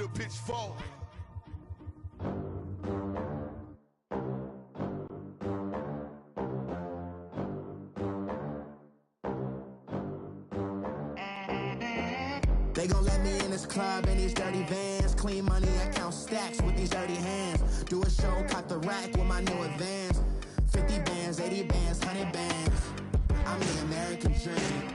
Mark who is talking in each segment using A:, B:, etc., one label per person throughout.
A: the pitchfork.
B: They gon' let me in this club in these dirty vans. Clean money, I count stacks with these dirty hands. Do a show, cop the rack with my new advance. 50 bands, 80 bands, 100 bands. I'm the American dream.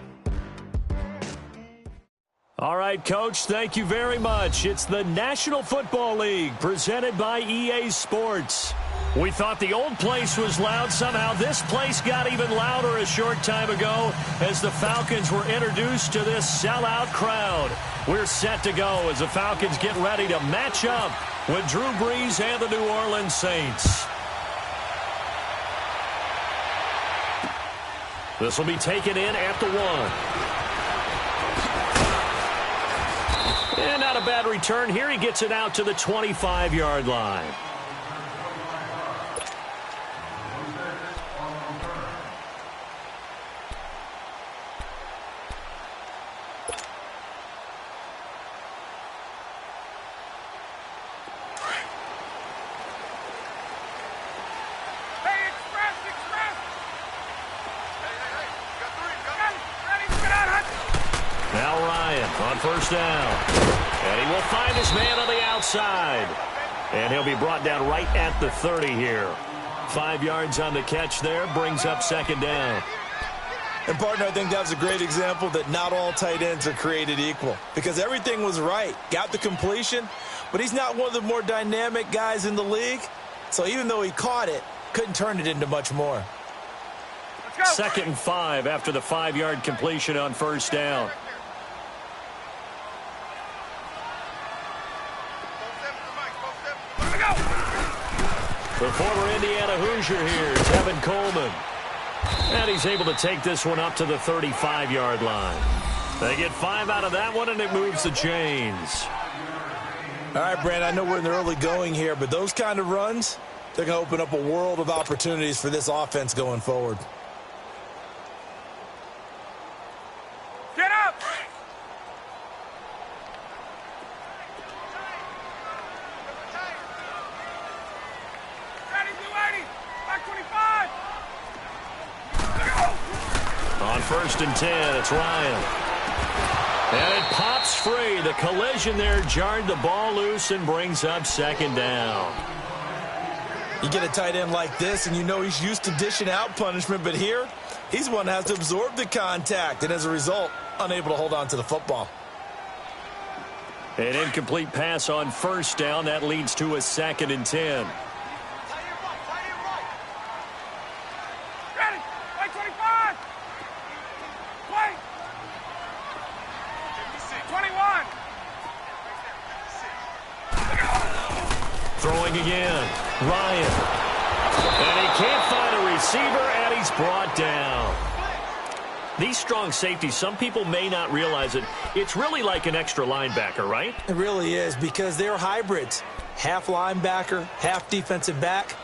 C: All right, Coach, thank you very much. It's the National Football League presented by EA Sports. We thought the old place was loud. Somehow this place got even louder a short time ago as the Falcons were introduced to this sellout crowd. We're set to go as the Falcons get ready to match up with Drew Brees and the New Orleans Saints. This will be taken in at the 1. And not a bad return here. He gets it out to the 25-yard line. First down. And he will find his man on the outside. And he'll be brought down right at the 30 here. 5 yards on the catch there. Brings up second down.
D: And, partner, I think that was a great example that not all tight ends are created equal. Because everything was right. Got the completion. But he's not one of the more dynamic guys in the league. So even though he caught it, couldn't turn it into much more.
C: 2nd and 5 after the 5-yard completion on first down. The former Indiana Hoosier here, Tevin Coleman. And he's able to take this one up to the 35-yard line. They get 5 out of that one, and it moves the chains.
D: All right, Brand, I know we're in the early going here, but those kind of runs, they're going to open up a world of opportunities for this offense going forward.
E: Get up!
C: On 1st and 10, it's Ryan. And it pops free. The collision there jarred the ball loose and brings up second down.
D: You get a tight end like this, and you know he's used to dishing out punishment, but here, he's one that has to absorb the contact, and as a result, unable to hold on to the football.
C: An incomplete pass on first down. That leads to a 2nd and 10. Throwing again, Ryan. And he can't find a receiver, and he's brought down. These strong safeties, some people may not realize it. It's really like an extra linebacker, right?
D: It really is, because they're hybrids. Half linebacker, half defensive back.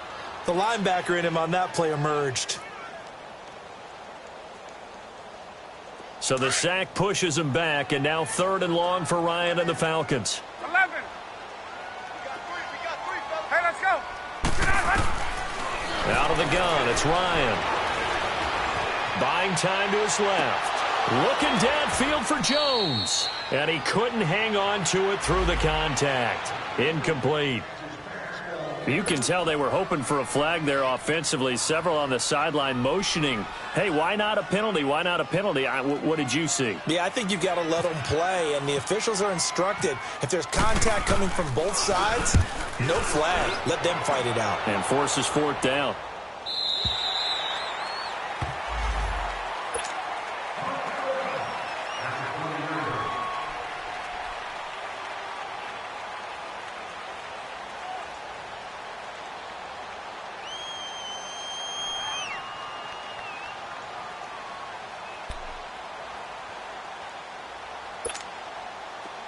D: The linebacker in him on that play emerged.
C: So the sack pushes him back, and now 3rd and long for Ryan and the Falcons.
E: 11. Hey, let's go.
C: Out of the gun, it's Ryan. Buying time to his left. Looking downfield for Jones. And he couldn't hang on to it through the contact. Incomplete. You can tell they were hoping for a flag there offensively. Several on the sideline motioning. Hey, why not a penalty? Why not a penalty? What did you see?
D: Yeah, I think you've got to let them play, and the officials are instructed. If there's contact coming from both sides, no flag. Let them fight it out.
C: And forces 4th down.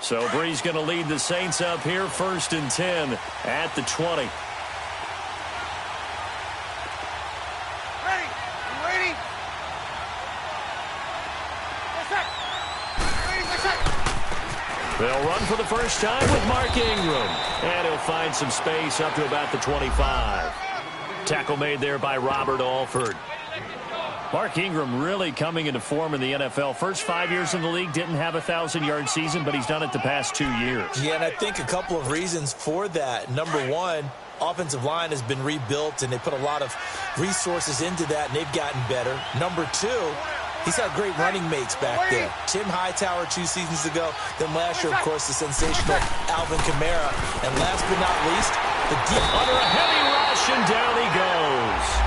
C: So Brees going to lead the Saints up here, 1st and 10 at the 20.
E: Ready?
C: They'll run for the first time with Mark Ingram. And he'll find some space up to about the 25. Tackle made there by Robert Alford. Mark Ingram really coming into form in the NFL. First 5 years in the league, didn't have a 1,000-yard season, but he's done it the past 2 years.
D: Yeah, and I think a couple of reasons for that. Number one, offensive line has been rebuilt, and they put a lot of resources into that, and they've gotten better. Number two, he's had great running mates back there. Tim Hightower 2 seasons ago. Then last year, of course, the sensational Alvin Kamara. And last but not least, the deep
C: under a heavy rush, and down he goes.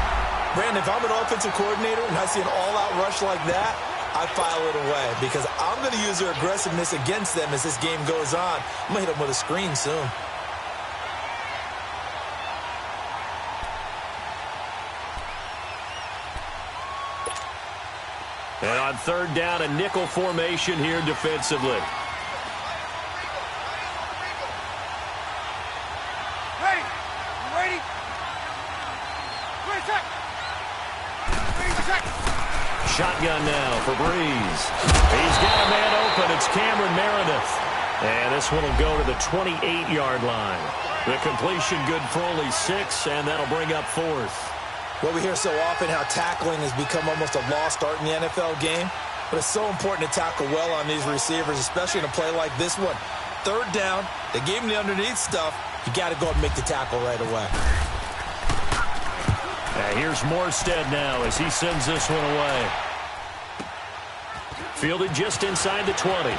D: Brandon, if I'm an offensive coordinator and I see an all-out rush like that, I file it away because I'm going to use their aggressiveness against them as this game goes on. I'm going to hit them with a screen soon.
C: And on third down, a nickel formation here defensively.
E: Ready? You ready? Ready, check. Ready, check.
C: Shotgun now for Breeze. He's got a man open. It's Cameron Meredith. And this one will go to the 28-yard line. The completion good for only 6, and that'll bring up 4th.
D: Well, we hear so often how tackling has become almost a lost art in the NFL game. But it's so important to tackle well on these receivers, especially in a play like this one. Third down, they gave him the underneath stuff. You got to go and make the tackle right away.
C: Here's Morstead now as he sends this one away. Fielded just inside the 20.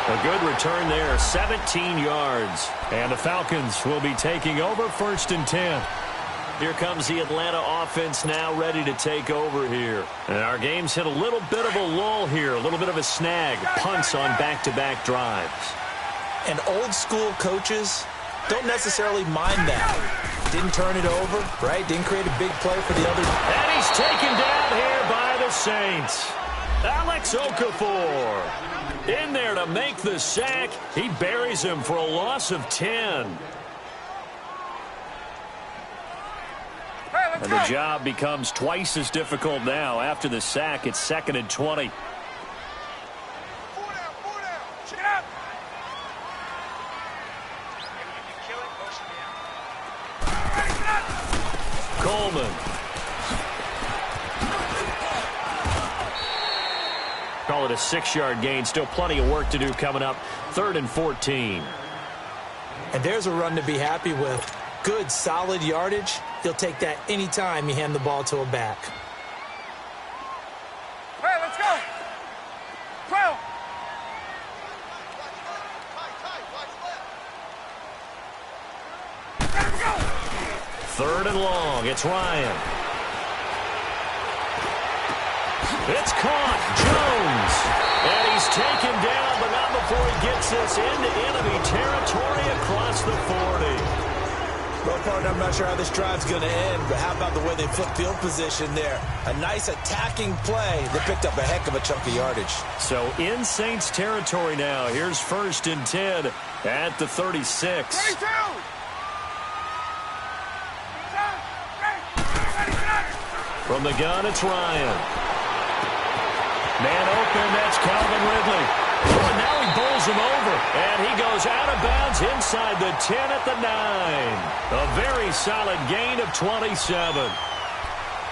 C: A good return there, 17 yards. And the Falcons will be taking over 1st and 10. Here comes the Atlanta offense now ready to take over here. And our game's hit a little bit of a lull here, a little bit of a snag. Punts on back-to-back drives.
D: And old-school coaches don't necessarily mind that. Didn't turn it over, right? Didn't create a big play for the other.
C: And he's taken down here by the Saints. Alex Okafor in there to make the sack. He buries him for a loss of 10. And the job becomes twice as difficult now. After the sack, it's 2nd and 20. Coleman. Call it a 6-yard gain. Still plenty of work to do coming up. 3rd and 14.
D: And there's a run to be happy with. Good, solid yardage. He'll take that anytime you hand the ball to a back.
E: Hey, let's go. 12. Let's go.
C: 3rd and long. It's Ryan. It's caught. Jones. And he's taken down, but not before he gets this into enemy territory across the 40.
D: Well, partner, I'm not sure how this drive's going to end, but how about the way they flip field position there? A nice attacking play. They picked up a heck of a chunk of yardage.
C: So in Saints territory now. Here's 1st and 10 at the 36.
E: 22.
C: From the gun, it's Ryan. Man open, that's Calvin Ridley. Oh, and now he bowls him over. And he goes out of bounds inside the 10 at the 9. A very solid gain of 27.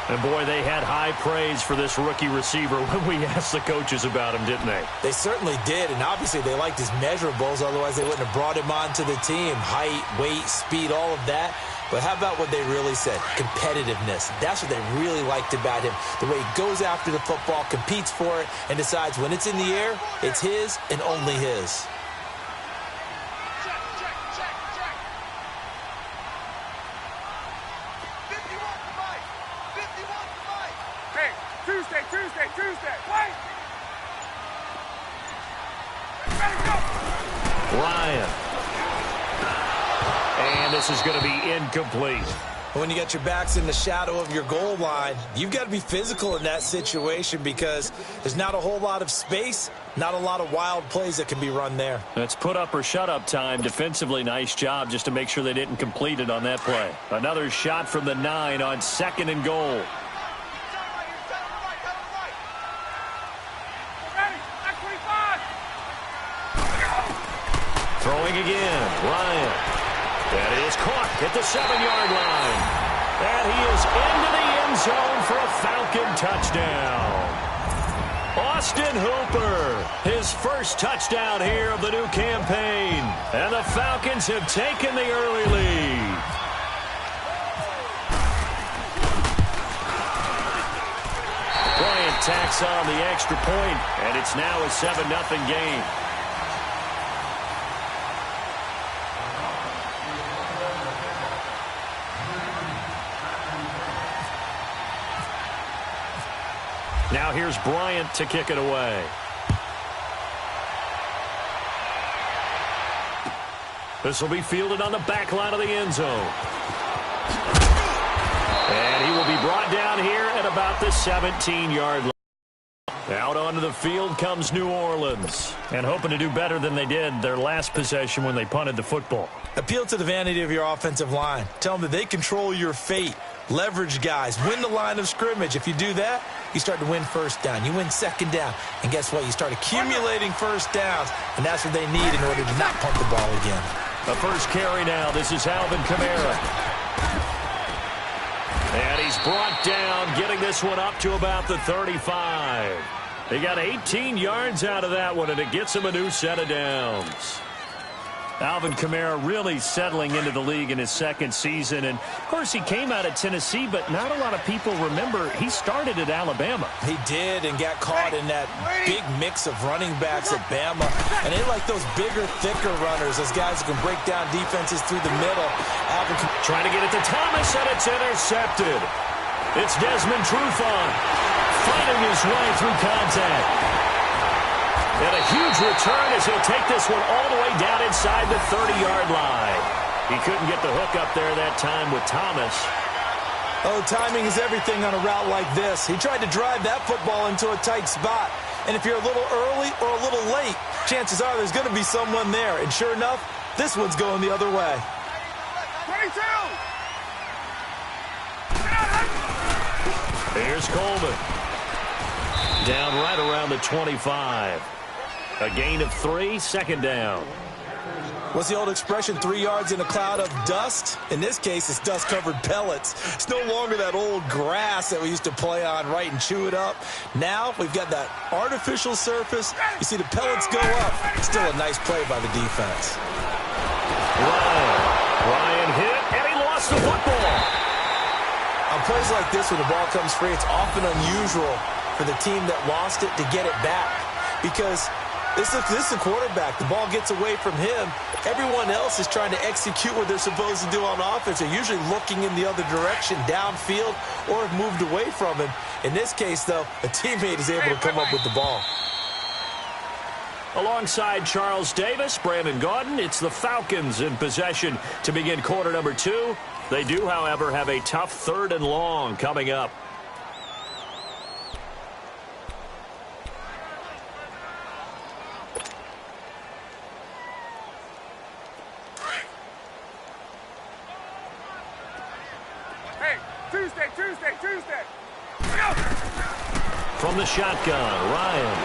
C: And, boy, they had high praise for this rookie receiver when we asked the coaches about him, didn't they?
D: They certainly did, and obviously they liked his measurables. Otherwise, they wouldn't have brought him onto the team. Height, weight, speed, all of that. But how about what they really said? Competitiveness. That's what they really liked about him. The way he goes after the football, competes for it, and decides when it's in the air, it's his and only his.
E: Tuesday. Wait.
C: Ryan. And this is going to be incomplete.
D: When you got your backs in the shadow of your goal line, you've got to be physical in that situation because there's not a whole lot of space, not a lot of wild plays that can be run there.
C: That's put up or shut up time. Defensively, nice job just to make sure they didn't complete it on that play. Another shot from the 9 on 2nd and goal. Throwing again, Ryan. That is caught at the 7-yard line. And he is into the end zone for a Falcon touchdown. Austin Hooper, his first touchdown here of the new campaign. And the Falcons have taken the early lead. Bryant tacks on the extra point, and it's now a 7-0 game. Now here's Bryant to kick it away. This will be fielded on the back line of the end zone. And he will be brought down here at about the 17-yard line. Out onto the field comes New Orleans. And hoping to do better than they did their last possession when they punted the football.
D: Appeal to the vanity of your offensive line. Tell them that they control your fate. Leverage guys. Win the line of scrimmage. If you do that, you start to win first down. You win second down. And guess what? You start accumulating first downs. And that's what they need in order to not punt the ball again.
C: The first carry now. This is Alvin Kamara. And he's brought down, getting this one up to about the 35. They got 18 yards out of that one, and it gets him a new set of downs. Alvin Kamara really settling into the league in his second season. And, of course, he came out of Tennessee, but not a lot of people remember he started at Alabama.
D: He did, and got caught in that big mix of running backs at Bama. And they like those bigger, thicker runners, those guys who can break down defenses through the middle. Alvin
C: trying to get it to Thomas, and it's intercepted. It's Desmond Trufant fighting his way through contact. And a huge return as he'll take this one all the way down inside the 30-yard line. He couldn't get the hook up there that time with Thomas.
D: Oh, timing is everything on a route like this. He tried to drive that football into a tight spot. And if you're a little early or a little late, chances are there's going to be someone there. And sure enough, this one's going the other way.
E: 22!
C: Here's Coleman. Down right around the 25. A gain of 3, second down.
D: What's the old expression, 3 yards in a cloud of dust? In this case, it's dust-covered pellets. It's no longer that old grass that we used to play on, right, and chew it up. Now we've got that artificial surface. You see the pellets go up. Still a nice play by the defense.
C: Ryan hit, and he lost the football.
D: On plays like this, when the ball comes free, it's often unusual for the team that lost it to get it back. Because this is a quarterback. The ball gets away from him. Everyone else is trying to execute what they're supposed to do on offense. They're usually looking in the other direction, downfield, or have moved away from him. In this case, though, a teammate is able to come up with the ball.
C: Alongside Charles Davis, Brandon Gaudin, it's the Falcons in possession to begin quarter number 2. They do, however, have a tough 3rd and long coming up.
E: Tuesday.
C: From the shotgun, Ryan.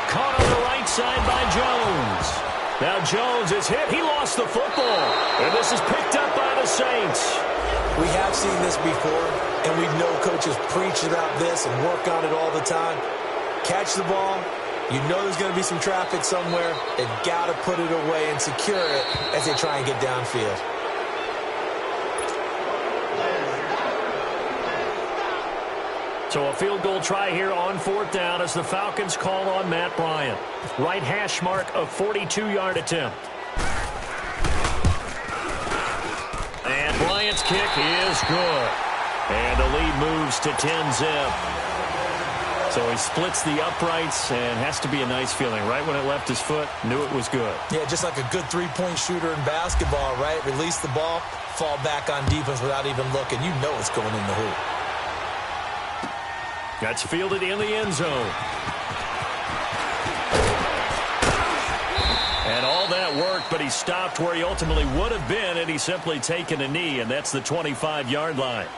C: Caught on the right side by Jones. Now Jones is hit. He lost the football. And this is picked up by the Saints.
D: We have seen this before, and we know coaches preach about this and work on it all the time. Catch the ball. You know there's going to be some traffic somewhere. They've got to put it away and secure it as they try and get downfield.
C: So a field goal try here on 4th down as the Falcons call on Matt Bryant. Right hash mark of 42-yard attempt. And Bryant's kick is good. And the lead moves to 10-zip. So he splits the uprights and has to be a nice feeling. Right when it left his foot, knew it was good.
D: Yeah, just like a good three-point shooter in basketball, right? Release the ball, fall back on defense without even looking. You know it's going in the hoop.
C: That's fielded in the end zone. And all that worked, but he stopped where he ultimately would have been, and he's simply taken a knee, and that's the 25-yard line.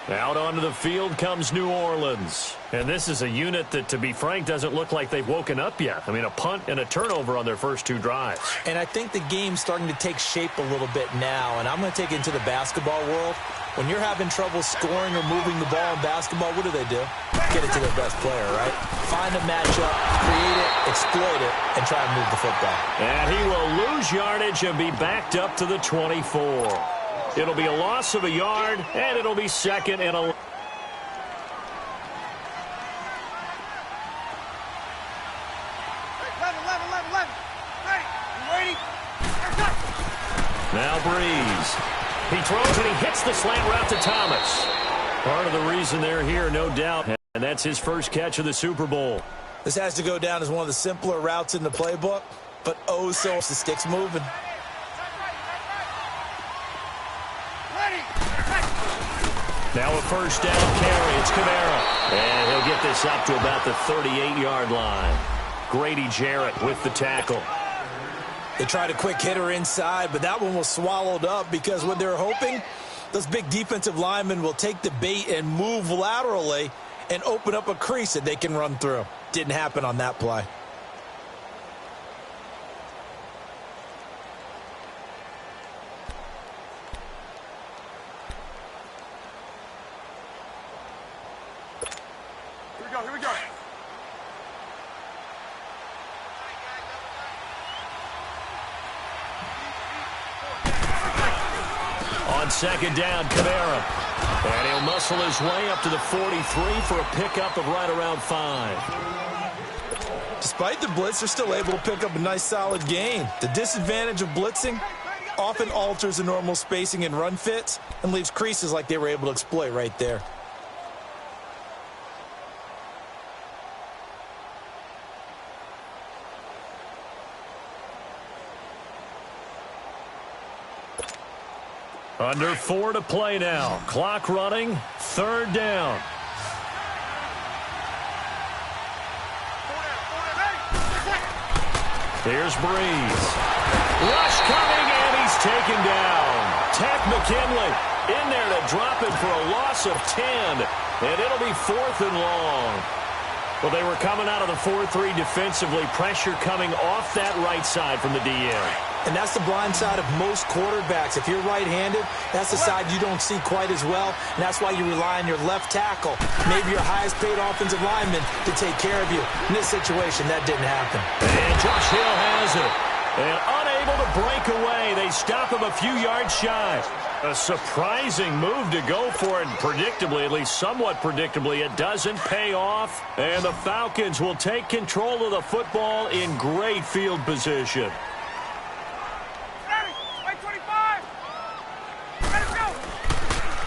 C: Out onto the field comes New Orleans. And this is a unit that, to be frank, doesn't look like they've woken up yet. I mean, a punt and a turnover on their first 2 drives.
D: And I think the game's starting to take shape a little bit now. And I'm going to take it into the basketball world. When you're having trouble scoring or moving the ball in basketball, what do? Get it to their best player, right? Find a matchup, create it, exploit it, and try and move the football.
C: And he will lose yardage and be backed up to the 24. It'll be a loss of a yard, and it'll be 2nd and 11. Now Breeze. He throws and he hits the slant route to Thomas. Part of the reason they're here, no doubt, and that's his first catch of the Super Bowl.
D: This has to go down as one of the simpler routes in the playbook, but oh, so the sticks moving.
C: Now a first down carry. It's Kamara. And he'll get this up to about the 38-yard line. Grady Jarrett with the tackle.
D: They tried a quick hitter inside, but that one was swallowed up because what they're hoping, those big defensive linemen will take the bait and move laterally and open up a crease that they can run through. Didn't happen on that play.
E: Here we go.
C: On second down, Kamara. And he'll muscle his way up to the 43 for a pickup of right around 5.
D: Despite the blitz, they're still able to pick up a nice, solid gain. The disadvantage of blitzing often alters the normal spacing and run fits and leaves creases like they were able to exploit right there.
C: Under 4 to play now. Clock running. 3rd down. Here's Breeze. Rush coming, and he's taken down. Ted McKinley in there to drop it for a loss of 10. And it'll be 4th and long. Well, they were coming out of the 4-3 defensively. Pressure coming off that right side from the DN.
D: And that's the blind side of most quarterbacks. If you're right-handed, that's the side you don't see quite as well. And that's why you rely on your left tackle, maybe your highest-paid offensive lineman, to take care of you. In this situation, that didn't happen.
C: And Josh Hill has it. And unable to break away. They stop him a few yards shy. A surprising move to go for it. Predictably, at least somewhat predictably, it doesn't pay off. And the Falcons will take control of the football in great field position.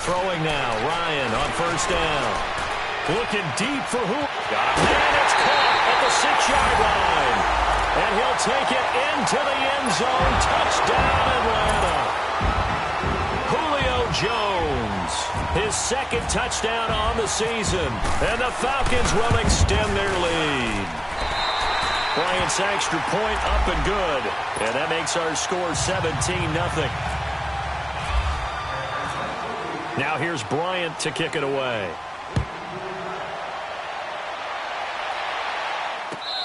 C: Throwing now, Ryan on first down. Looking deep for who? Got a man, it's caught at the 6-yard line. And he'll take it into the end zone. Touchdown, Atlanta. Julio Jones, his 2nd touchdown on the season. And the Falcons will extend their lead. Bryant's extra point up and good. And that makes our score 17-0. Now here's Bryant to kick it away.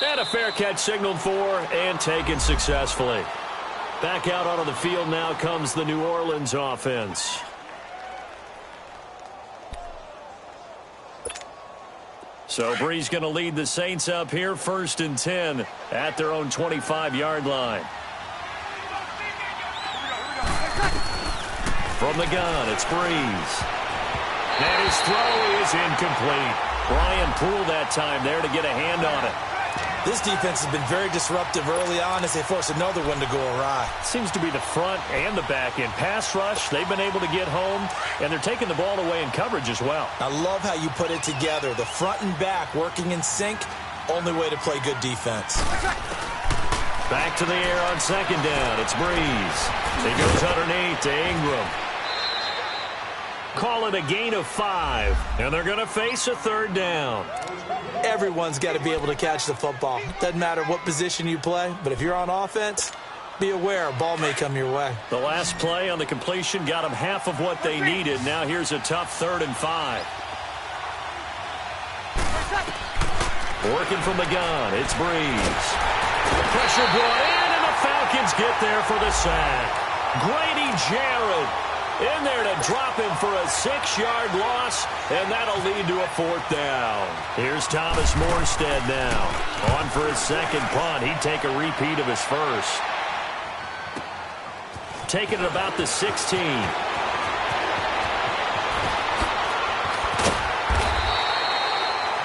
C: And a fair catch signaled for and taken successfully. Back out onto the field now comes the New Orleans offense. So Breeze going to lead the Saints up here, 1st and 10 at their own 25-yard line. From the gun, it's Breeze. And his throw is incomplete. Brian Poole that time there to get a hand on it.
D: This defense has been very disruptive early on as they force another one to go awry.
C: Seems to be the front and the back end. Pass rush, they've been able to get home, and they're taking the ball away in coverage as well.
D: I love how you put it together. The front and back working in sync, only way to play good defense.
C: Back to the air on second down. It's Breeze. He goes underneath to Ingram. Call it a gain of 5, and they're going to face a 3rd down.
D: Everyone's got to be able to catch the football. Doesn't matter what position you play, but if you're on offense, be aware, a ball may come your way.
C: The last play on the completion got them half of what they needed. Now here's a tough 3rd and 5. Working from the gun, it's Breeze. Pressure brought in, and the Falcons get there for the sack. Grady Jarrett in there to drop him for a 6-yard loss, and that'll lead to a 4th down. Here's Thomas Morstead now. On for his 2nd punt. He'd take a repeat of his first. Taking it about the 16.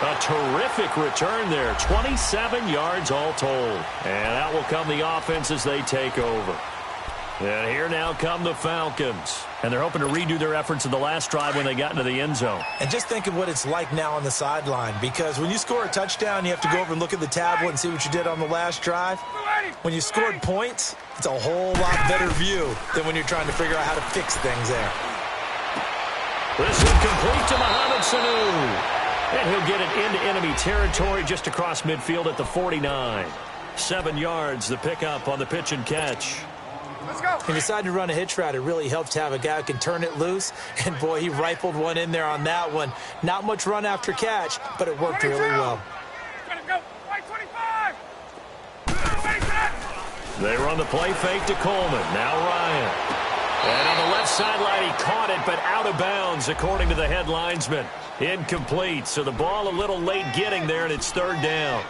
C: A terrific return there. 27 yards all told. And out will come the offense as they take over. And here now come the Falcons. And they're hoping to redo their efforts in the last drive when they got into the end zone.
D: And just think of what it's like now on the sideline. Because when you score a touchdown, you have to go over and look at the tablet and see what you did on the last drive. When you scored points, it's a whole lot better view than when you're trying to figure out how to fix things there.
C: This is complete to Mohamed Sanu. And he'll get it into enemy territory just across midfield at the 49. 7 yards, the pickup on the pitch and catch.
E: Let's go.
D: He decided to run a hitch route. It really helps to have a guy who can turn it loose. And, boy, he rifled one in there on that one. Not much run after catch, but it worked really well.
E: Go. Right 25.
C: They run the play fake to Coleman. Now Ryan. And on the left sideline, he caught it, but out of bounds, according to the head linesman. Incomplete, so the ball a little late getting there, and it's 3rd down.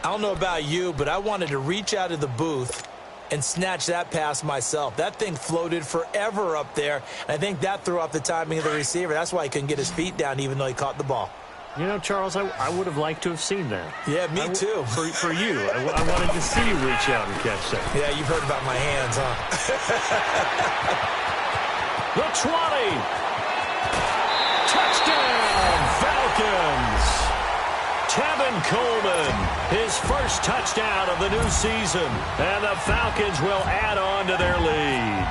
D: I don't know about you, but I wanted to reach out of the booth and snatch that pass myself. That thing floated forever up there, and I think that threw off the timing of the receiver. That's why he couldn't get his feet down even though he caught the ball.
C: You know, Charles, I would have liked to have seen that.
D: Yeah, me too.
C: For you. I wanted to see you reach out and catch that.
D: Yeah, you've heard about my hands, huh?
C: The 20. Touchdown, Falcons. Tevin Coleman, his first touchdown of the new season. And the Falcons will add on to their lead.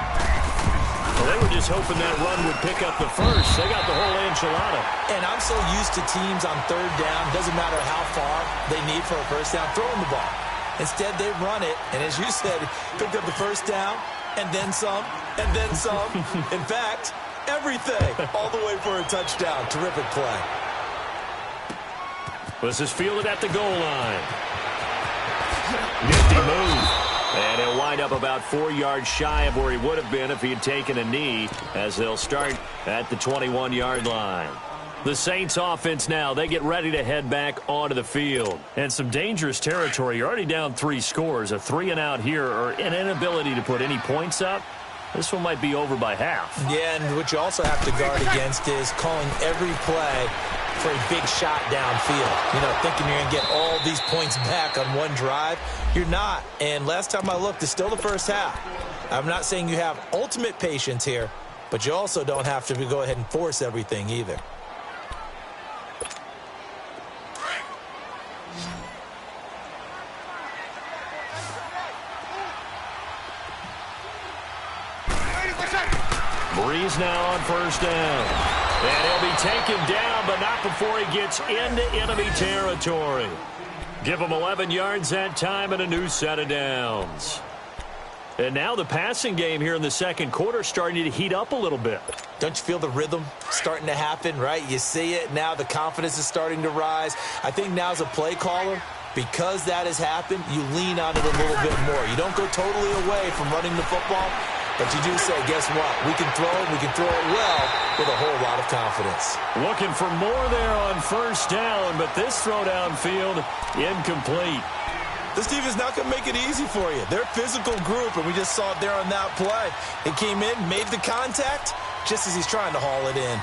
C: Well, they were just hoping that run would pick up the first. They got the whole enchilada.
D: And I'm so used to teams on 3rd down, doesn't matter how far they need for a first down, throwing the ball. Instead, they run it, and as you said, picked up the first down, and then some, and then some. In fact, everything, all the way for a touchdown. Terrific play.
C: This is fielded at the goal line. Nifty move. And he'll wind up about 4 yards shy of where he would have been if he had taken a knee, as they'll start at the 21-yard line. The Saints offense now, they get ready to head back onto the field. And some dangerous territory. You're already down 3 scores. A 3-and-out here, or an inability to put any points up. This one might be over by half.
D: Yeah, and what you also have to guard against is calling every play for a big shot downfield. You know, thinking you're going to get all these points back on one drive. You're not. And last time I looked, it's still the first half. I'm not saying you have ultimate patience here, but you also don't have to go ahead and force everything either.
C: Breeze now on first down. And he'll be taken down, but not before he gets into enemy territory. Give him 11 yards that time and a new set of downs. And now the passing game here in the second quarter starting to heat up a little bit.
D: Don't you feel the rhythm starting to happen, right? You see it now. The confidence is starting to rise. I think now as a play caller, because that has happened, you lean on it a little bit more. You don't go totally away from running the football, but you do say, guess what? We can throw it. We can throw it well with a whole lot of confidence.
C: Looking for more there on first down, but this throw downfield incomplete.
D: This team is not going to make it easy for you. They're a physical group, and we just saw it there on that play. It came in, made the contact, just as he's trying to haul it in.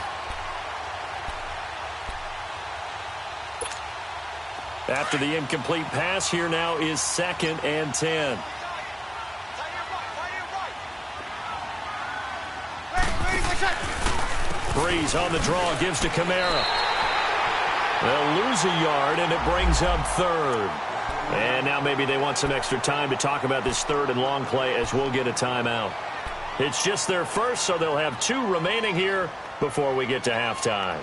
C: After the incomplete pass, here now is 2nd and 10. Breeze on the draw, gives to Kamara. They'll lose a yard, and it brings up 3rd. And now maybe they want some extra time to talk about this 3rd and long play, as we'll get a timeout. It's just their first, so they'll have 2 remaining here before we get to halftime.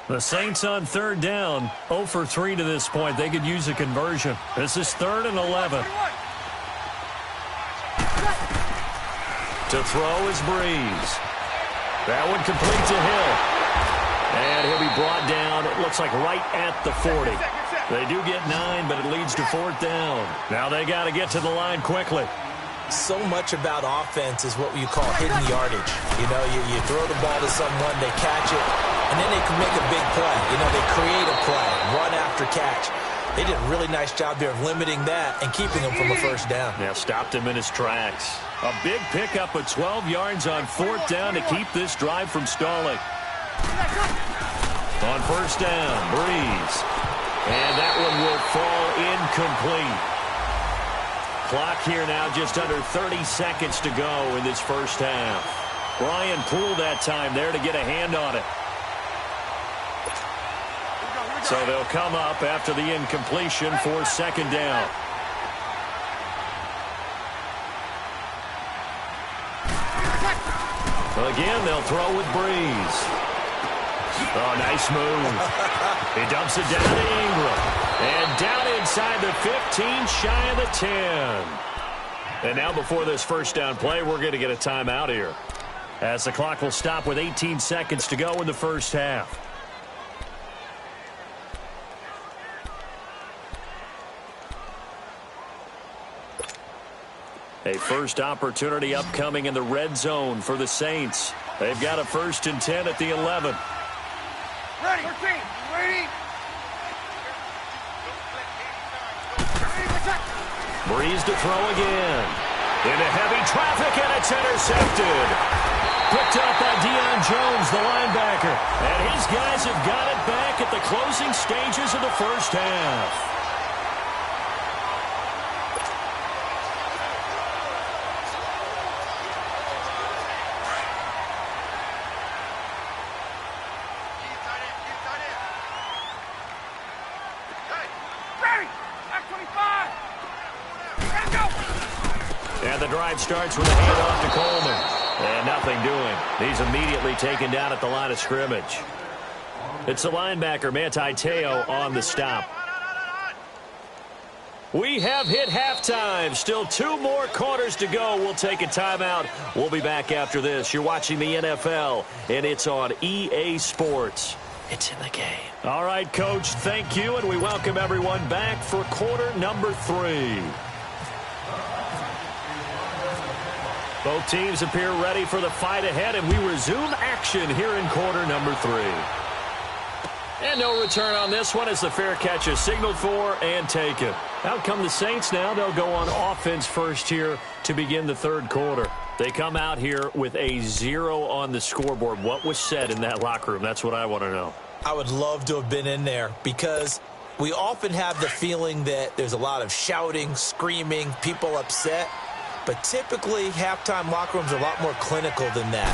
C: The Saints on third down, 0 for 3 to this point. They could use a conversion. This is 3rd and 11. To throw is Breeze. That one complete to Hill. And he'll be brought down, it looks like right at the 40. They do get 9, but it leads to 4th down. Now they got to get to the line quickly.
D: So much about offense is what you call hidden yardage. You know, you throw the ball to someone, they catch it, and then they can make a big play. You know, they create a play, run after catch. They did a really nice job there of limiting that and keeping him from a first down.
C: Yeah, stopped him in his tracks. A big pickup of 12 yards on 4th down to keep this drive from stalling. On first down, Breeze. And that one will fall incomplete. Clock here now just under 30 seconds to go in this first half. Brian Poole that time there to get a hand on it. So they'll come up after the incompletion for 2nd down. Again, they'll throw with Breeze. Oh, nice move. He dumps it down to Ingram. And down inside the 15, shy of the 10. And now before this first down play, we're going to get a timeout here, as the clock will stop with 18 seconds to go in the first half. A first opportunity upcoming in the red zone for the Saints. They've got a 1st and 10 at the 11.
E: Ready. 13. Ready.
C: Breeze to throw again. Into heavy traffic, and it's intercepted. Picked up by Deion Jones, the linebacker. And his guys have got it back at the closing stages of the first half. And the drive starts with a handoff to Coleman. And nothing doing. He's immediately taken down at the line of scrimmage. It's the linebacker, Manti Te'o, on the stop. We have hit halftime. Still 2 more quarters to go. We'll take a timeout. We'll be back after this. You're watching the NFL, and it's on EA Sports. It's in the game. All right, Coach, thank you, and we welcome everyone back for quarter number 3. Both teams appear ready for the fight ahead, and we resume action here in quarter number 3. And no return on this one as the fair catch is signaled for and taken. Out come the Saints now. They'll go on offense first here to begin the 3rd quarter. They come out here with a 0 on the scoreboard. What was said in that locker room? That's what I want to know.
D: I would love to have been in there, because we often have the feeling that there's a lot of shouting, screaming, people upset. But typically, halftime locker rooms are a lot more clinical than that.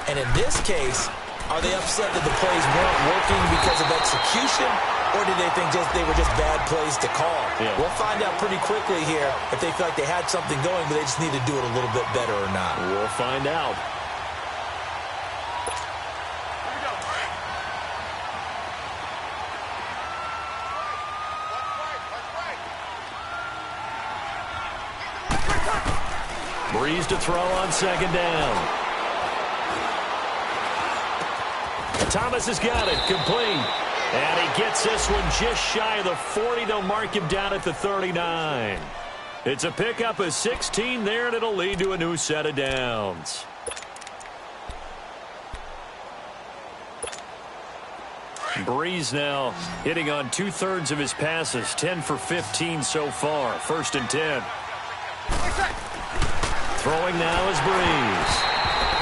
D: And in this case, are they upset that the plays weren't working because of execution? Or do they think they were just bad plays to call? Yeah. We'll find out pretty quickly here if they feel like they had something going, but they just need to do it a little bit better or not.
C: We'll find out. Breeze to throw on 2nd down. Thomas has got it, complete. And he gets this one just shy of the 40. They'll mark him down at the 39. It's a pickup of 16 there, and it'll lead to a new set of downs. Breeze now hitting on 2/3 of his passes, 10 for 15 so far. 1st and 10. Throwing now is Breeze.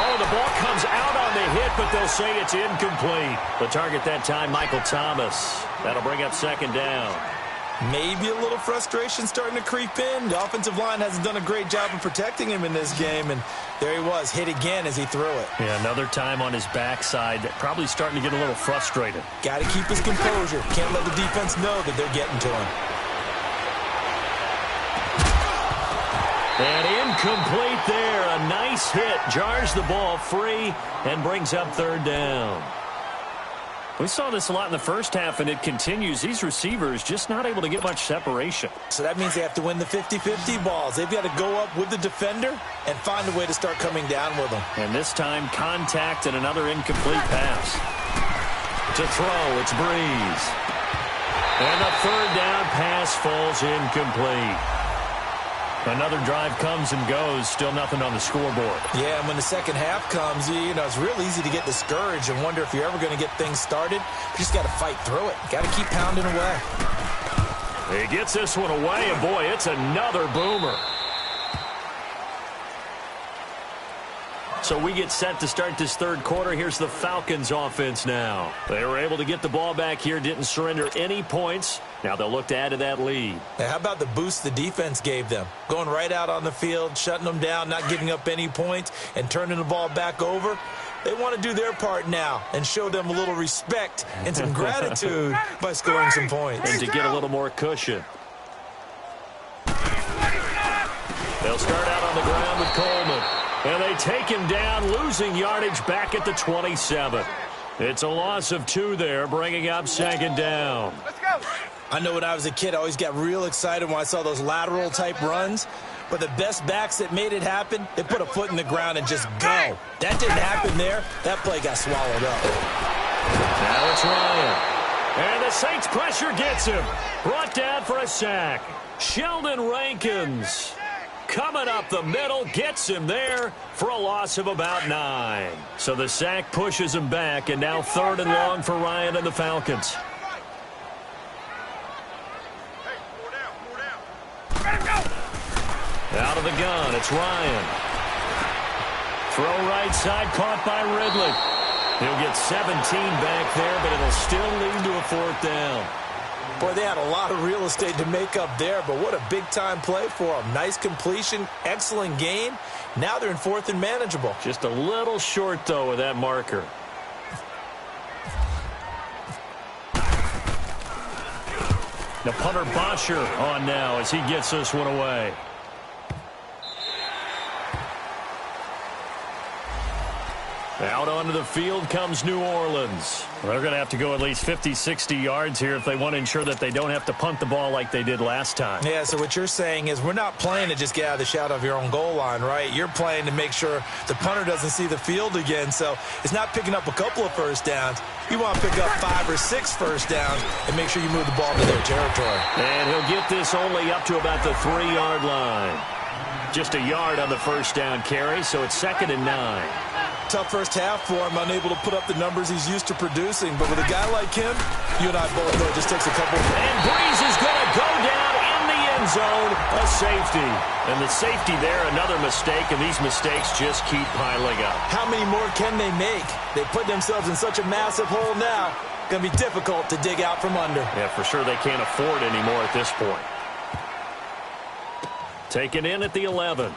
C: Oh, the ball comes out on the hit, but they'll say it's incomplete. The target that time, Michael Thomas. That'll bring up 2nd down.
D: Maybe a little frustration starting to creep in. The offensive line hasn't done a great job of protecting him in this game, and there he was, hit again as he threw it.
C: Yeah, another time on his backside, probably starting to get a little frustrated.
D: Got to keep his composure. Can't let the defense know that they're getting to him.
C: And incomplete there. A nice hit. Jars the ball free and brings up 3rd down. We saw this a lot in the first half, and it continues. These receivers just not able to get much separation.
D: So that means they have to win the 50-50 balls. They've got to go up with the defender and find a way to start coming down with them.
C: And this time, contact and another incomplete pass. To throw, it's Breeze. And the third down pass falls incomplete. Another drive comes and goes, still nothing on the scoreboard.
D: Yeah, and when the second half comes, you know, it's real easy to get discouraged and wonder if you're ever going to get things started. You just got to fight through it. Got to keep pounding away.
C: He gets this one away, and boy, it's another boomer. So we get set to start this third quarter. Here's the Falcons offense now. They were able to get the ball back here, didn't surrender any points. Now they'll look to add to that lead.
D: Now, how about the boost the defense gave them? Going right out on the field, shutting them down, not giving up any points, and turning the ball back over. They want to do their part now and show them a little respect and some gratitude by scoring some points.
C: And to get a little more cushion. They'll start out on the ground with Coleman. And they take him down, losing yardage back at the 27. It's a loss of 2 there, bringing up second down.
E: Let's go.
D: I know when I was a kid, I always got real excited when I saw those lateral-type runs. But the best backs that made it happen, they put a foot in the ground and just go. That didn't happen there. That play got swallowed up.
C: Now it's Ryan. And the Saints pressure gets him. Brought down for a sack. Sheldon Rankins coming up the middle, gets him there for a loss of about 9. So the sack pushes him back, and now 3rd and long for Ryan and the Falcons. Out of the gun, it's Ryan. Throw right side, caught by Ridley. He'll get 17 back there, but it'll still lead to a 4th down.
D: Boy, they had a lot of real estate to make up there, but what a big-time play for them. Nice completion, excellent game. Now they're in 4th and manageable.
C: Just a little short, though, with that marker. The punter Bosher on now as he gets this one away. Out onto the field comes New Orleans. They're going to have to go at least 50, 60 yards here if they want to ensure that they don't have to punt the ball like they did last time.
D: Yeah, so what you're saying is we're not playing to just get out of the shadow of your own goal line, right? You're playing to make sure the punter doesn't see the field again. So it's not picking up a couple of first downs. You want to pick up 5 or 6 first downs and make sure you move the ball to their territory.
C: And he'll get this only up to about the 3-yard line. Just a yard on the first down carry, so it's 2nd and 9.
D: Tough first half for him, unable to put up the numbers he's used to producing. But with a guy like him, you and I both know it just takes a couple.
C: And Breeze is going to go down in the end zone, a safety. And the safety there, another mistake, and these mistakes just keep piling up.
D: How many more can they make? They put themselves in such a massive hole now. Going to be difficult to dig out from under.
C: Yeah, for sure they can't afford any more at this point. Taken in at the 11.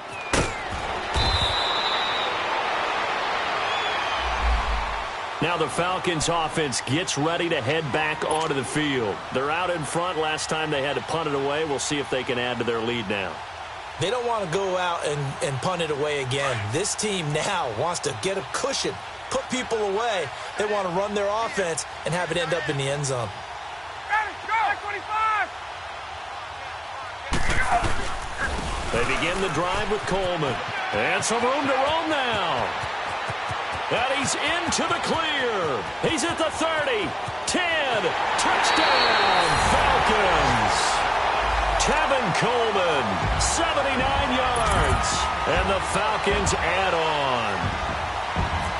C: Now the Falcons offense gets ready to head back onto the field. They're out in front. Last time they had to punt it away. We'll see if they can add to their lead now.
D: They don't want to go out and punt it away again. This team now wants to get a cushion, put people away. They want to run their offense and have it end up in the end zone.
C: They begin the drive with Coleman. And some room to roam now. And he's into the clear. He's at the 30, 10, touchdown, Falcons. Tevin Coleman, 79 yards. And the Falcons add on.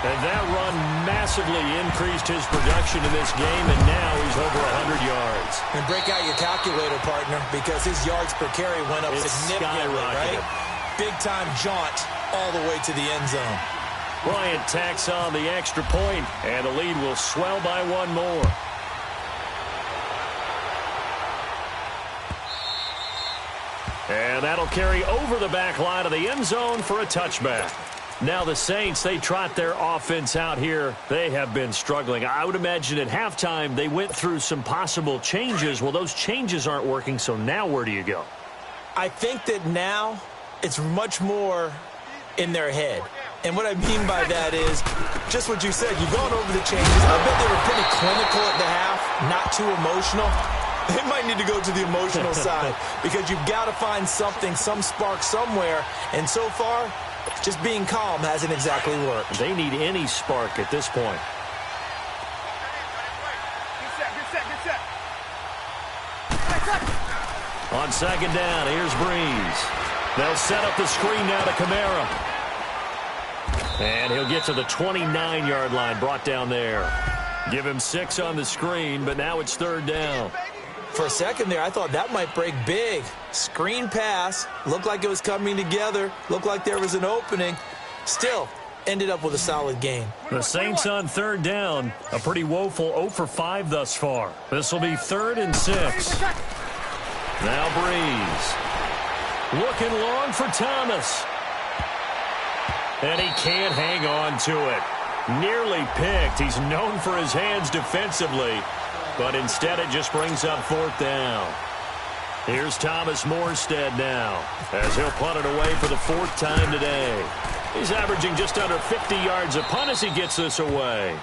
C: And that run massively increased his production in this game, and now he's over 100 yards.
D: And break out your calculator, partner, because his yards per carry went up significantly, right? Big-time jaunt all the way to the end zone.
C: Bryant tacks on the extra point, and the lead will swell by 1 more. And that'll carry over the back line of the end zone for a touchback. Now the Saints, they trot their offense out here. They have been struggling. I would imagine at halftime they went through some possible changes. Well, those changes aren't working, so now where do you go?
D: I think that now it's much more in their head. And what I mean by that is just what you said. You've gone over the changes. I bet they were pretty clinical at the half, not too emotional. They might need to go to the emotional side because you've got to find something, some spark somewhere. And so far, just being calm hasn't exactly worked.
C: They need any spark at this point. On second down, here's Breeze. They'll set up the screen now to Kamara. And he'll get to the 29-yard line, brought down there. Give him 6 on the screen, but now it's third down.
D: For a second there, I thought that might break big. Screen pass, looked like it was coming together, looked like there was an opening. Still, ended up with a solid game.
C: The Saints on third down, a pretty woeful 0 for 5 thus far. This will be 3rd and 6. Now Breeze. Looking long for Thomas. And he can't hang on to it. Nearly picked. He's known for his hands defensively. But instead it just brings up 4th down. Here's Thomas Morstead now as he'll punt it away for the 4th time today. He's averaging just under 50 yards a punt as he gets this away.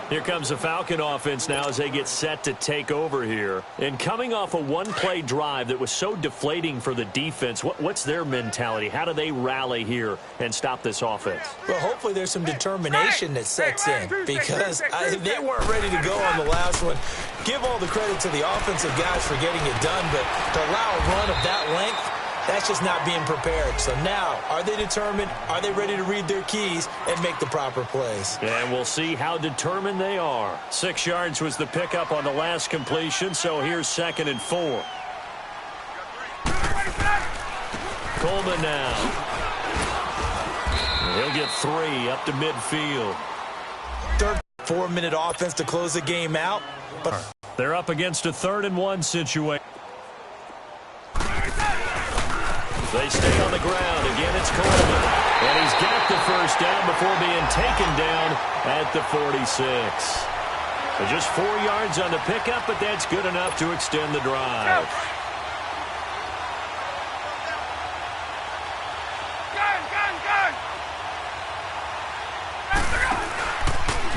C: Here comes the Falcon offense now as they get set to take over here. And coming off a one-play drive that was so deflating for the defense, what's their mentality? How do they rally here and stop this offense?
D: Well, hopefully there's some determination that sets in because they weren't ready to go on the last one. Give all the credit to the offensive guys for getting it done, but to allow a run of that length, that's just not being prepared. So now, are they determined? Are they ready to read their keys and make the proper plays?
C: And we'll see how determined they are. 6 yards was the pickup on the last completion, so here's 2nd and 4. Coleman now. He'll get 3 up to midfield.
D: 4-minute offense to close the game out. But
C: they're up against a 3rd and 1 situation. They stay on the ground. Again, it's Coleman. And he's got the 1st down before being taken down at the 46. So just 4 yards on the pickup, but that's good enough to extend the drive.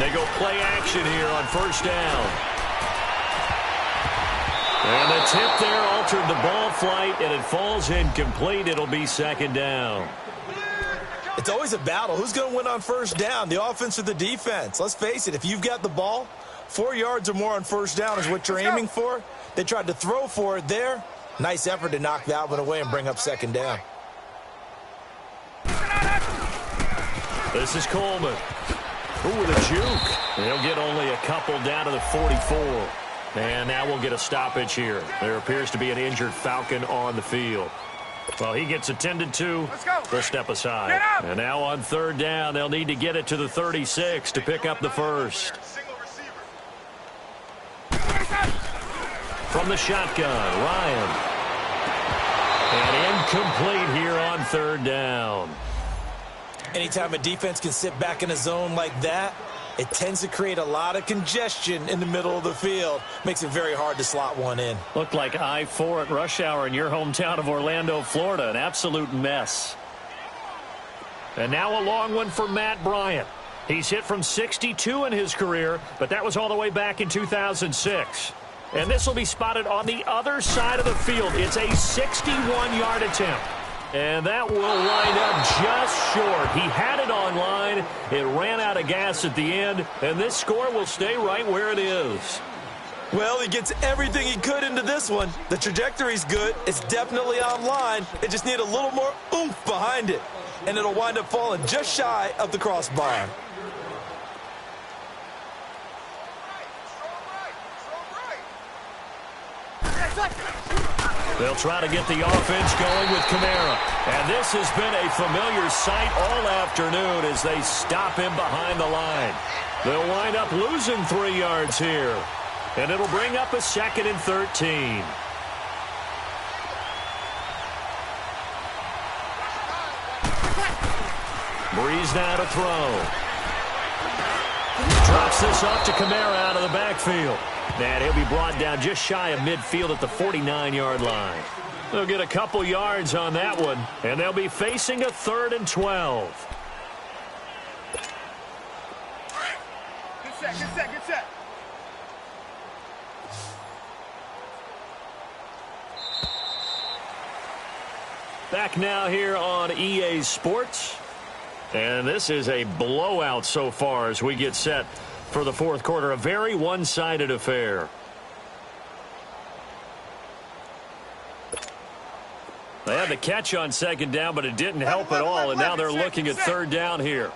C: They go play action here on 1st down. And the tip there altered the ball flight, and it falls incomplete. It'll be 2nd down.
D: It's always a battle. Who's going to win on 1st down, the offense or the defense? Let's face it, if you've got the ball, 4 yards or more on 1st down is what you're aiming for. They tried to throw for it there. Nice effort to knock that one away and bring up 2nd down.
C: This is Coleman. Ooh, with a juke. He'll get only a couple down to the 44. And now we'll get a stoppage here. There appears to be an injured Falcon on the field. Well, he gets attended to. They'll step aside. And now on 3rd down, they'll need to get it to the 36 to pick up the 1st. From the shotgun, Ryan. And incomplete here on 3rd down.
D: Anytime a defense can sit back in a zone like that, it tends to create a lot of congestion in the middle of the field. Makes it very hard to slot one in.
C: Looked like I-4 at rush hour in your hometown of Orlando, Florida. An absolute mess. And now a long one for Matt Bryant. He's hit from 62 in his career, but that was all the way back in 2006. And this will be spotted on the other side of the field. It's a 61-yard attempt. And that will wind up just short. He had it on line. It ran out of gas at the end. And this score will stay right where it is.
D: Well, he gets everything he could into this one. The trajectory's good. It's definitely on line. It just need a little more oomph behind it. And it'll wind up falling just shy of the crossbar.
C: They'll try to get the offense going with Kamara. And this has been a familiar sight all afternoon as they stop him behind the line. They'll wind up losing 3 yards here. And it'll bring up a 2nd and 13. Breeze now to throw. Drops this off to Kamara out of the backfield. And he'll be brought down just shy of midfield at the 49-yard line. They'll get a couple yards on that one, and they'll be facing a 3rd and 12.
E: Get set, get set, get set.
C: Back now here on EA Sports. And this is a blowout so far as we get set for the 4th quarter. A very one-sided affair. They had the catch on 2nd down, but it didn't help at all. And now they're looking at 3rd down here.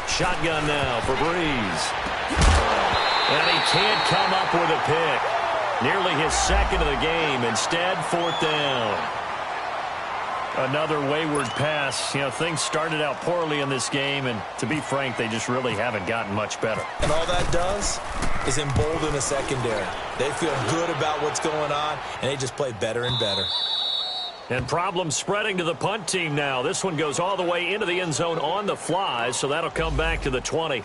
C: Shotgun now for Breeze. And he can't come up with a pick. Nearly his 2nd of the game. Instead, 4th down. Another wayward pass. You know, things started out poorly in this game, and to be frank, they just really haven't gotten much better.
D: And all that does is embolden the secondary. They feel good about what's going on, and they just play better and better.
C: And problems spreading to the punt team now. This one goes all the way into the end zone on the fly, so that'll come back to the 20.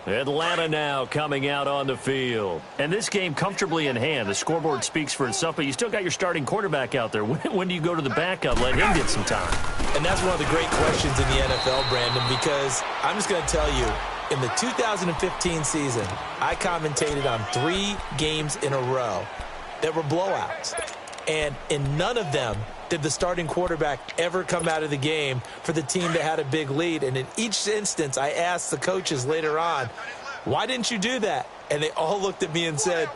C: Atlanta now coming out on the field. And this game comfortably in hand. The scoreboard speaks for itself, but you still got your starting quarterback out there. When do you go to the backup? Let him get some time.
D: And that's one of the great questions in the NFL, Brandon, because I'm just going to tell you, in the 2015 season, I commentated on 3 games in a row that were blowouts. And in none of them did the starting quarterback ever come out of the game for the team that had a big lead. And in each instance, I asked the coaches later on, why didn't you do that? And they all looked at me and said,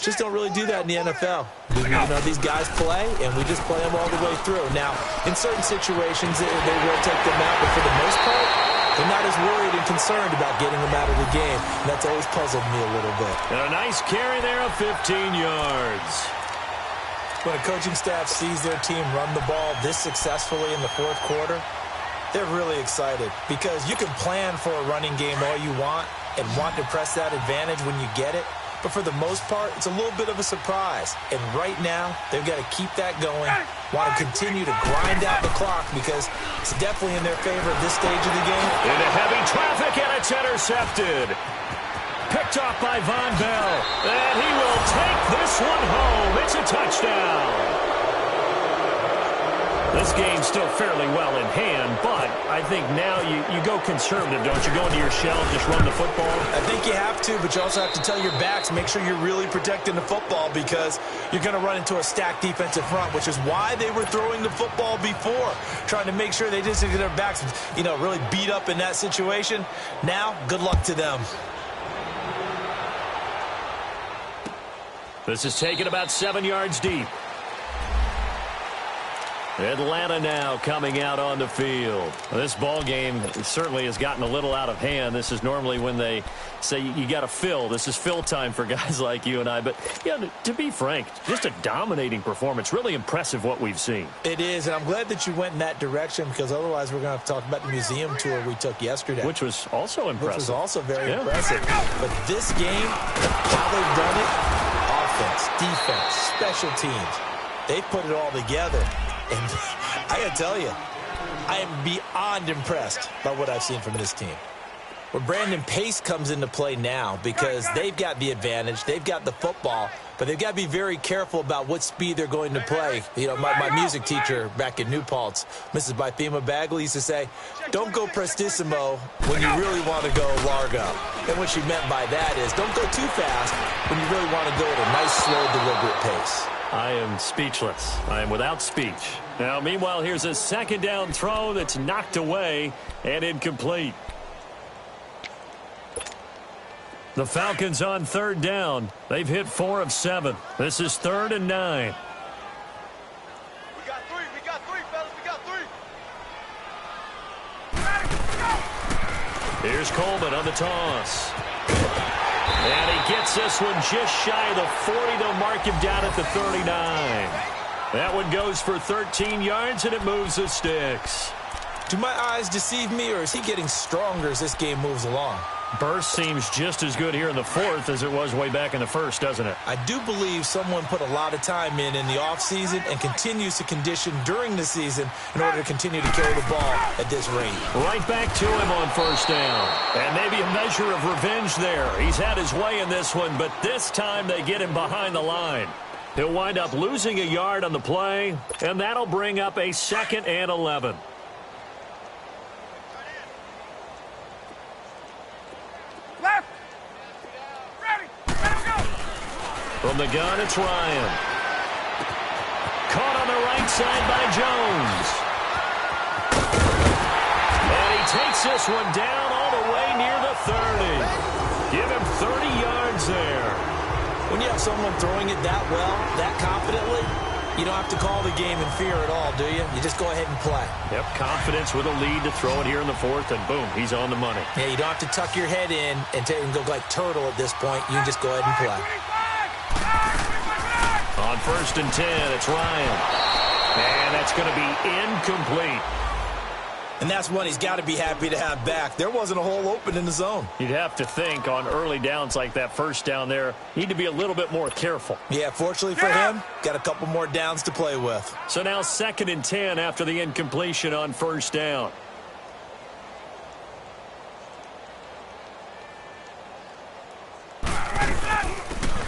D: just don't really do that in the NFL. You know, these guys play, and we just play them all the way through. Now, in certain situations, they will take them out, but for the most part, they're not as worried and concerned about getting them out of the game. And that's always puzzled me a little bit.
C: And a nice carry there of 15 yards.
D: When a coaching staff sees their team run the ball this successfully in the 4th quarter, they're really excited because you can plan for a running game all you want and want to press that advantage when you get it. But for the most part, it's a little bit of a surprise. And right now, they've got to keep that going, want to continue to grind out the clock because it's definitely in their favor at this stage of the game.
C: Into heavy traffic, and it's intercepted. Picked off by Von Bell, and he will take this one home. It's a touchdown. This game's still fairly well in hand, but I think now you go conservative, don't you? Go into your shell and just run the football?
D: I think you have to, but you also have to tell your backs, make sure you're really protecting the football because you're going to run into a stacked defensive front, which is why they were throwing the football before, trying to make sure they didn't get their backs, really beat up in that situation. Now, good luck to them.
C: This is taken about 7 yards deep. Atlanta now coming out on the field. This ball game certainly has gotten a little out of hand. This is normally when they say you got to fill. This is fill time for guys like you and I. But, to be frank, just a dominating performance. Really impressive what we've seen.
D: It is, and I'm glad that you went in that direction because otherwise we're going to have to talk about the museum tour we took yesterday.
C: Which was also impressive.
D: Which was also very impressive. But this game, how they've done it, offense, defense, special teams, they've put it all together. And I got to tell you, I am beyond impressed by what I've seen from this team. Where Brandon, pace comes into play now because they've got the advantage. They've got the football, but they've got to be very careful about what speed they're going to play. My music teacher back in New Paltz, Mrs. Bythema Bagley, used to say, don't go prestissimo when you really want to go largo. And what she meant by that is don't go too fast when you really want to go at a nice, slow, deliberate pace.
C: I am speechless. I am without speech. Now, meanwhile, here's a second down throw that's knocked away and incomplete. The Falcons on third down. They've hit 4 of 7. This is 3rd and 9.
E: We got three, fellas, we got 3.
C: Here's Coleman on the toss. And he gets this one just shy of the 40. They'll mark him down at the 39. That one goes for 13 yards, and it moves the sticks.
D: Do my eyes deceive me, or is he getting stronger as this game moves along?
C: Burst seems just as good here in the fourth as it was way back in the first, doesn't it?
D: I do believe someone put a lot of time in the offseason and continues to condition during the season in order to continue to carry the ball at this rate.
C: Right back to him on first down. And maybe a measure of revenge there. He's had his way in this one, but this time they get him behind the line. He'll wind up losing a yard on the play, and that'll bring up a 2nd and 11.
E: Left. Ready. Let him go.
C: From the gun, it's Ryan. Caught on the right side by Jones. And he takes this one down all the way near the 30. Give him 30 yards there.
D: When you have someone throwing it that well, that confidently, you don't have to call the game in fear at all, do you? You just go ahead and play.
C: Yep, confidence with a lead to throw it here in the fourth, and boom, he's on the money.
D: Yeah, you don't have to tuck your head in and go like turtle at this point. You can just go ahead and play.
C: On 1st and 10, it's Ryan. And that's going to be incomplete.
D: And that's one he's got to be happy to have back. There wasn't a hole open in the zone.
C: You'd have to think on early downs like that first down there, need to be a little bit more careful.
D: Yeah, fortunately for him, got a couple more downs to play with.
C: So now 2nd and 10 after the incompletion on first down.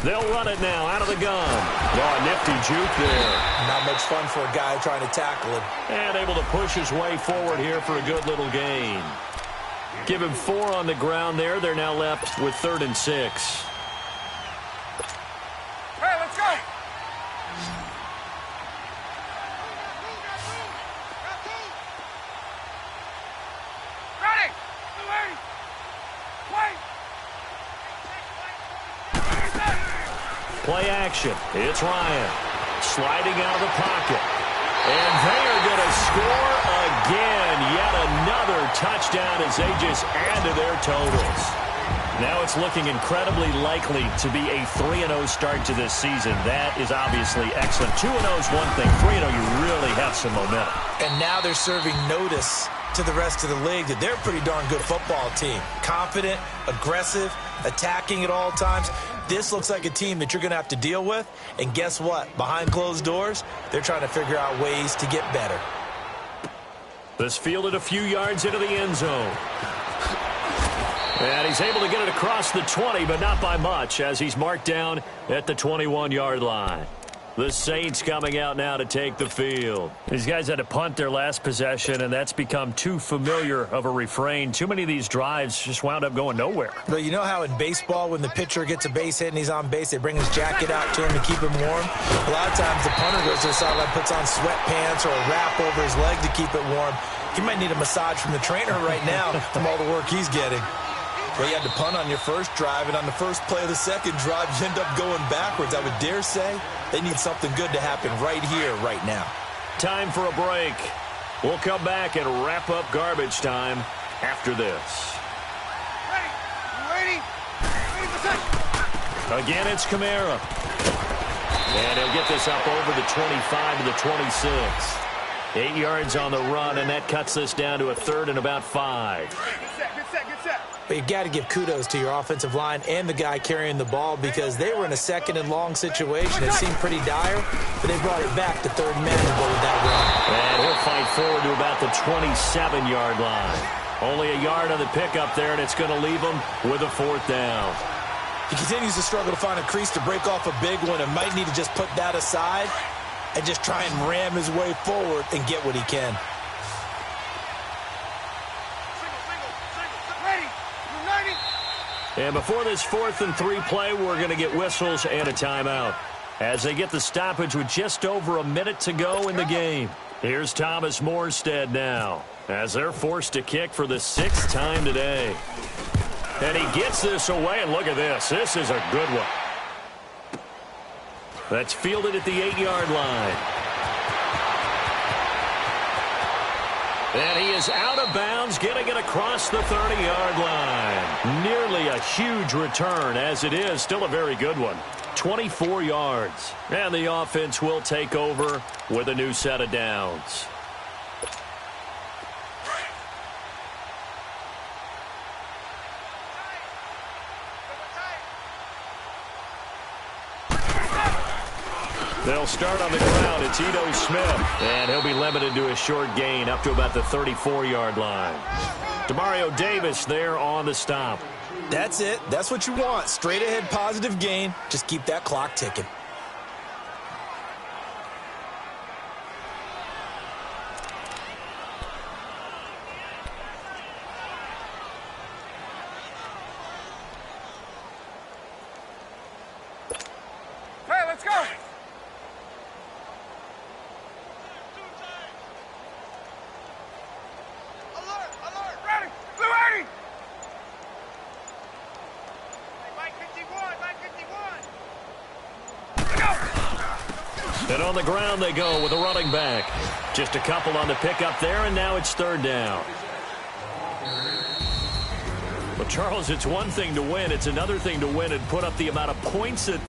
C: They'll run it now out of the gun. Oh, nifty juke there.
D: Not much fun for a guy trying to tackle him.
C: And able to push his way forward here for a good little gain. Give him 4 on the ground there. They're now left with 3rd and 6.
E: Hey, let's go. Ready. Wait.
C: Play action. It's Ryan. Sliding out of the pocket. And they are going to score again. Yet another touchdown as they just add to their totals. Now it's looking incredibly likely to be a 3-0 start to this season. That is obviously excellent. 2-0 is one thing. 3-0, you really have some momentum.
D: And now they're serving notice to the rest of the league that they're a pretty darn good football team. Confident, aggressive, attacking at all times. This looks like a team that you're going to have to deal with. And guess what? Behind closed doors, they're trying to figure out ways to get better.
C: This fielded a few yards into the end zone. And he's able to get it across the 20, but not by much, as he's marked down at the 21-yard line. The Saints coming out now to take the field. These guys had to punt their last possession, and that's become too familiar of a refrain. Too many of these drives just wound up going nowhere.
D: But you know how in baseball, when the pitcher gets a base hit and he's on base, they bring his jacket out to him to keep him warm? A lot of times the punter goes to the sideline, puts on sweatpants or a wrap over his leg to keep it warm. He might need a massage from the trainer right now from all the work he's getting. Well, you had to punt on your first drive, and on the first play of the second drive, you end up going backwards. I would dare say they need something good to happen right here, right now.
C: Time for a break. We'll come back and wrap up garbage time after this.
E: Ready? Ready for set.
C: Again, it's Kamara. And he'll get this up over the 25 to the 26. 8 yards on the run, and that cuts this down to a 3rd and about 5.
E: Good set, good set, good set.
D: But you've got to give kudos to your offensive line and the guy carrying the ball because they were in a 2nd and long situation. It seemed pretty dire, but they brought it back to 3rd man and go with that run.
C: And he'll fight forward to about the 27-yard line. Only a yard on the pickup there, and it's going to leave him with a 4th down.
D: He continues to struggle to find a crease to break off a big one and might need to just put that aside and just try and ram his way forward and get what he can.
C: And before this 4th and 3 play, we're going to get whistles and a timeout as they get the stoppage with just over a minute to go in the game. Here's Thomas Morstead now as they're forced to kick for the 6th time today. And he gets this away, and look at this. This is a good one. That's fielded at the 8-yard line. And he is out of bounds, getting it across the 30-yard line. Nearly a huge return, as it is. Still a very good one. 24 yards. And the offense will take over with a new set of downs. They'll start on the ground. It's Ito Smith, and he'll be limited to a short gain up to about the 34-yard line. Demario Davis there on the stop.
D: That's it. That's what you want. Straight ahead positive gain. Just keep that clock ticking.
E: Hey, let's go. Alert, alert. Ready. Blue 80. Mike 51, Mike 51. Go.
C: And on the ground they go with a running back. Just a couple on the pickup there, and now it's third down. Well, Charles, it's one thing to win. It's another thing to win and put up the amount of points that